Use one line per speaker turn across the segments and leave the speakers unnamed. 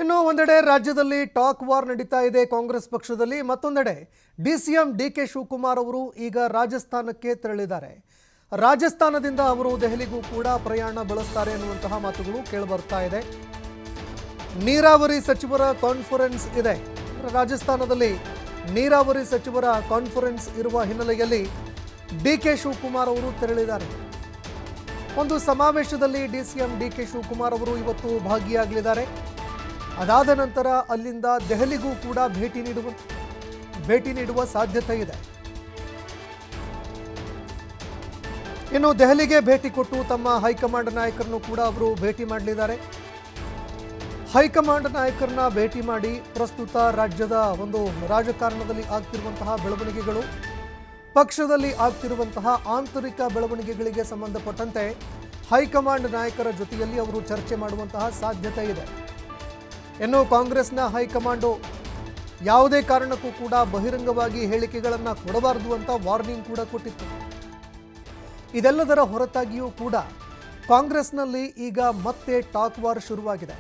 ಇನ್ನು ಒಂದೆಡೆ ರಾಜ್ಯದಲ್ಲಿ ಟಾಕ್ ವಾರ್ ನಡೀತಾ ಇದೆ ಕಾಂಗ್ರೆಸ್ ಪಕ್ಷದಲ್ಲಿ. ಮತ್ತೊಂದೆಡೆ ಡಿಸಿಎಂ ಡಿಕೆ ಶಿವಕುಮಾರ್ ಅವರು ಈಗ ರಾಜಸ್ಥಾನಕ್ಕೆ ತೆರಳಿದ್ದಾರೆ. ರಾಜಸ್ಥಾನದಿಂದ ಅವರು ದೆಹಲಿಗೂ ಕೂಡ ಪ್ರಯಾಣ ಬೆಳೆಸ್ತಾರೆ ಎನ್ನುವಂತಹ ಮಾತುಗಳು ಕೇಳಿಬರ್ತಾ ಇದೆ. ನೀರಾವರಿ ಸಚಿವರ ಕಾನ್ಫರೆನ್ಸ್ ಇದೆ. ರಾಜಸ್ಥಾನದಲ್ಲಿ ನೀರಾವರಿ ಸಚಿವರ ಕಾನ್ಫರೆನ್ಸ್ ಇರುವ ಹಿನ್ನೆಲೆಯಲ್ಲಿ ಡಿಕೆ ಶಿವಕುಮಾರ್ ಅವರು ತೆರಳಿದ್ದಾರೆ. ಒಂದು ಸಮಾವೇಶದಲ್ಲಿ ಡಿಸಿಎಂ ಡಿಕೆ ಶಿವಕುಮಾರ್ ಅವರು ಇವತ್ತು ಭಾಗಿಯಾಗಲಿದ್ದಾರೆ. ಅದಾದ ನಂತರ ಅಲ್ಲಿಂದ ದೆಹಲಿಗೂ ಕೂಡ ಭೇಟಿ ನೀಡುವ ಸಾಧ್ಯತೆ ಇದೆ. ಇನ್ನು ದೆಹಲಿಗೆ ಭೇಟಿ ಕೊಟ್ಟು ತಮ್ಮ ಹೈಕಮಾಂಡ್ ನಾಯಕರನ್ನು ಕೂಡ ಅವರು ಭೇಟಿ ಮಾಡಲಿದ್ದಾರೆ. ಹೈಕಮಾಂಡ್ ನಾಯಕರನ್ನ ಭೇಟಿ ಮಾಡಿ ಪ್ರಸ್ತುತ ರಾಜ್ಯದ ಒಂದು ರಾಜಕಾರಣದಲ್ಲಿ ಆಗ್ತಿರುವಂತಹ ಬೆಳವಣಿಗೆಗಳು, ಪಕ್ಷದಲ್ಲಿ ಆಗ್ತಿರುವಂತಹ ಆಂತರಿಕ ಬೆಳವಣಿಗೆಗಳಿಗೆ ಸಂಬಂಧಪಟ್ಟಂತೆ ಹೈಕಮಾಂಡ್ ನಾಯಕರ ಜೊತೆಯಲ್ಲಿ ಅವರು ಚರ್ಚೆ ಮಾಡುವಂತಹ ಸಾಧ್ಯತೆ ಇದೆ. ಇನ್ನು ಕಾಂಗ್ರೆಸ್ನ ಹೈಕಮಾಂಡು ಯಾವುದೇ ಕಾರಣಕ್ಕೂ ಕೂಡ ಬಹಿರಂಗವಾಗಿ ಹೇಳಿಕೆಗಳನ್ನು ಕೊಡಬಾರದು ಅಂತ ವಾರ್ನಿಂಗ್ ಕೂಡ ಕೊಟ್ಟಿತ್ತು. ಇದೆಲ್ಲದರ ಹೊರತಾಗಿಯೂ ಕೂಡ ಕಾಂಗ್ರೆಸ್ನಲ್ಲಿ ಈಗ ಮತ್ತೆ ಟಾಕ್ ವಾರ್ ಶುರುವಾಗಿದೆ.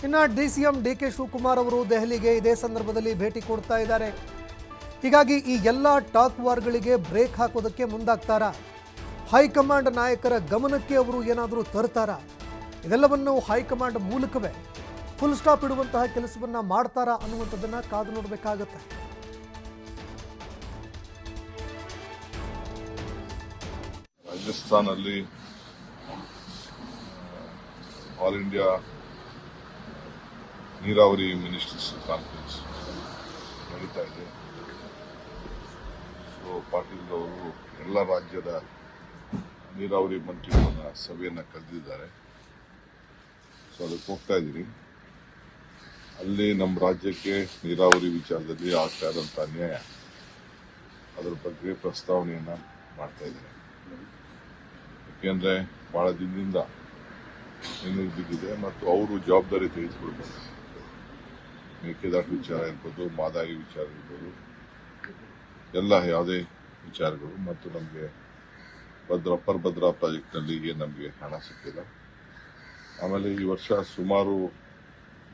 ಇನ್ನು ಡಿಸಿಎಂ ಡಿಕೆ ಶಿವಕುಮಾರ್ ಅವರು ದೆಹಲಿಗೆ ಇದೇ ಸಂದರ್ಭದಲ್ಲಿ ಭೇಟಿ ಕೊಡ್ತಾ ಇದ್ದಾರೆ. ಹೀಗಾಗಿ ಈ ಎಲ್ಲ ಟಾಕ್ ವಾರ್ಗಳಿಗೆ ಬ್ರೇಕ್ ಹಾಕೋದಕ್ಕೆ ಮುಂದಾಗ್ತಾರಾ? ಹೈಕಮಾಂಡ್ ನಾಯಕರ ಗಮನಕ್ಕೆ ಅವರು ಏನಾದರೂ ತರ್ತಾರಾ? ಇದೆಲ್ಲವನ್ನು ಹೈಕಮಾಂಡ್ ಮೂಲಕವೇ ಫುಲ್ ಸ್ಟಾಪ್ ಇಡುವಂತಹ ಕೆಲಸವನ್ನ ಮಾಡ್ತಾರಾ ಅನ್ನುವಂಥದ್ದನ್ನ ಕಾದು ನೋಡಬೇಕಾಗತ್ತೆ.
ರಾಜಸ್ಥಾನಲ್ಲಿ ಆಲ್ ಇಂಡಿಯಾ ನೀರಾವರಿ ಮಿನಿಸ್ಟರ್ಸ್ ಕಾನ್ಫರೆನ್ಸ್ ನಡೀತಾ ಇದೆ. ಸೊ ಪಾಟೀಲ್ ಅವರು ಎಲ್ಲ ರಾಜ್ಯದ ನೀರಾವರಿ ಮಂತ್ರಿಗಳನ್ನ ಸಭೆಯನ್ನು ಕರೆದಿದ್ದಾರೆ. ಸೊ ಅದಕ್ಕೆ ಹೋಗ್ತಾ ಇದ್ದೀನಿ. ಅಲ್ಲಿ ನಮ್ಮ ರಾಜ್ಯಕ್ಕೆ ನೀರಾವರಿ ವಿಚಾರದಲ್ಲಿ ಆಗ್ತಾ ಇರುವಂಥ ಅನ್ಯಾಯ, ಅದರ ಬಗ್ಗೆ ಪ್ರಸ್ತಾವನೆಯನ್ನ ಮಾಡ್ತಾ ಇದ್ದಾರೆ. ಯಾಕೆಂದ್ರೆ ಬಹಳ ದಿನದಿಂದ ಇನ್ನೂ ಬಿದ್ದಿದೆ ಮತ್ತು ಅವರು ಜವಾಬ್ದಾರಿ ತೆಗೆದುಕೊಳ್ಬೇಕು. ಮೇಕೆದಾಟು ವಿಚಾರ ಇರ್ಬೋದು, ಮಾದಾಯಿ ವಿಚಾರ ಇರ್ಬೋದು, ಎಲ್ಲ ಯಾವುದೇ ವಿಚಾರಗಳು, ಮತ್ತು ನಮಗೆ ಅಪ್ಪರ್ ಭದ್ರಾ ಪ್ರಾಜೆಕ್ಟ್ನಲ್ಲಿ ನಮಗೆ ಹಣ ಸಿಕ್ಕಿಲ್ಲ. ಆಮೇಲೆ ಈ ವರ್ಷ ಸುಮಾರು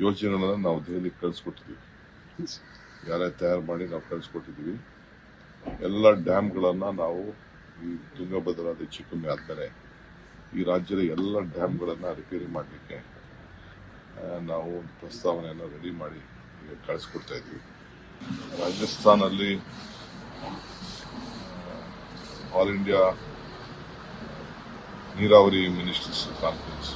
ಯೋಜನೆಗಳನ್ನ ನಾವು ದೆಹಲಿಗೆ ಕಳಿಸ್ಕೊಟ್ಟಿದ್ದೀವಿ. ಯಾರೇ ತಯಾರು ಮಾಡಿ ನಾವು ಕಳಿಸ್ಕೊಟ್ಟಿದ್ದೀವಿ. ಎಲ್ಲ ಡ್ಯಾಮ್ಗಳನ್ನ ನಾವು ಈ ತುಂಗಭದ್ರಾ ಹೆಚ್ಚು ಕಮ್ಮಿ ಆದ್ಮೇಲೆ ಈ ರಾಜ್ಯದ ಎಲ್ಲ ಡ್ಯಾಮ್ಗಳನ್ನ ರಿಪೇರಿ ಮಾಡಲಿಕ್ಕೆ ನಾವು ಒಂದು ಪ್ರಸ್ತಾವನೆಯನ್ನು ರೆಡಿ ಮಾಡಿ ಈಗ ಕಳಿಸ್ಕೊಡ್ತಾ ಇದ್ದೀವಿ. ರಾಜಸ್ಥಾನಲ್ಲಿ ಆಲ್ ಇಂಡಿಯಾ ನೀರಾವರಿ ಮಿನಿಸ್ಟರ್ಸ್ ಕಾನ್ಫರೆನ್ಸ್